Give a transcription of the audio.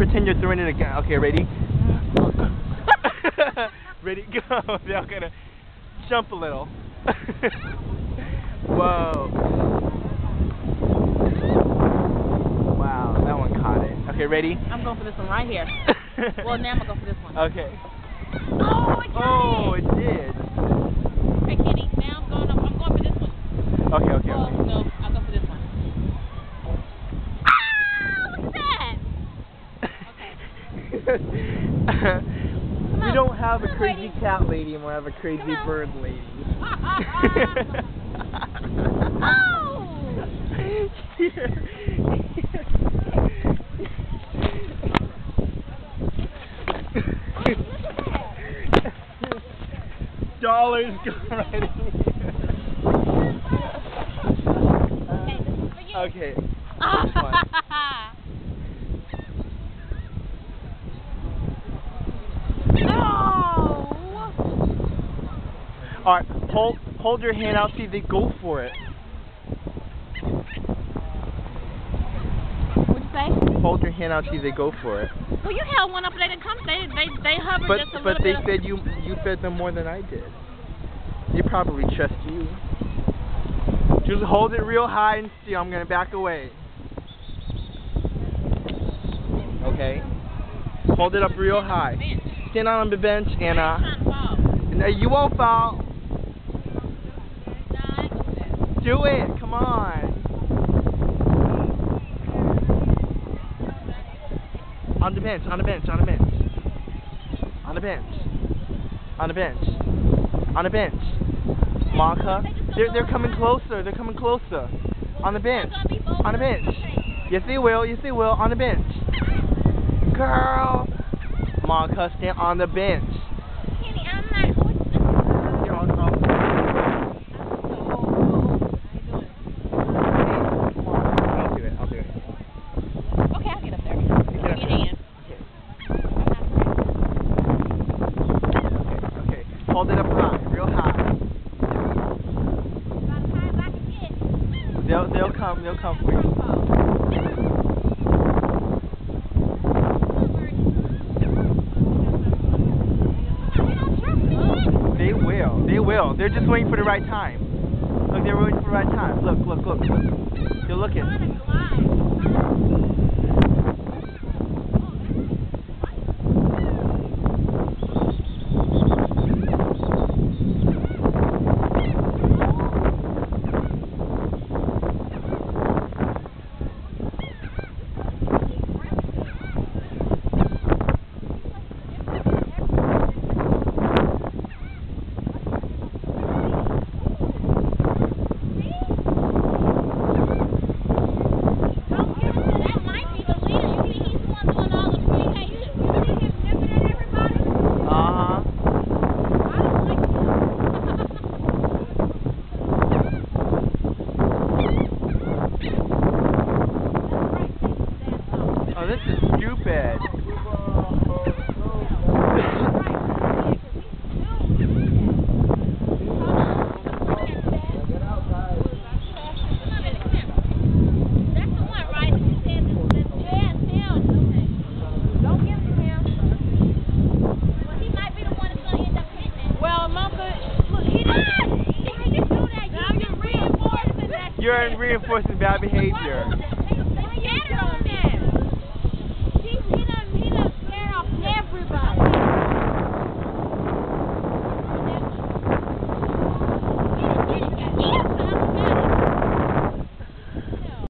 pretend you're throwing it again. Okay, ready? Ready, go. They're gonna jump a little. Whoa. Wow, that one caught it. Okay, ready? I'm going for this one right here. Well, now I'm gonna go for this one. Okay. Oh, it did. Hey, Kenny, now I'm going for this one. Okay. No, I'll go for this one. Ah, look at that. Okay. We don't have a crazy cat lady, and we have a crazy bird lady. Oh! Dollars go right in here. Okay. Alright, hold your hand out, see if they go for it. What'd you say? Hold your hand out, see if they go for it. Well, you held one up and they didn't come. They hovered just a little bit. But they said you fed them more than I did. They probably trust you. Just hold it real high and see. I'm gonna back away. Okay. Hold it up real high. Stand on the bench and you won't fall. Do it. Come on. On the bench. On the bench. On the bench. On the bench. On the bench. On the bench. Monka. They're coming closer. They're coming closer. On the bench. On the bench. Yes, they will. Yes, they will. On the bench. Girl. Monka, stand on the bench. Kenny, I'm not. Here, I'll do it. I'll do it. Okay, I'll get up there. Give me your hand. Okay. Hold it up high, real high. They'll come for you. They will. They're just waiting for the right time. Look, they're waiting for the right time. Look. They're looking. Oh, this is stupid. You're reinforcing bad behavior.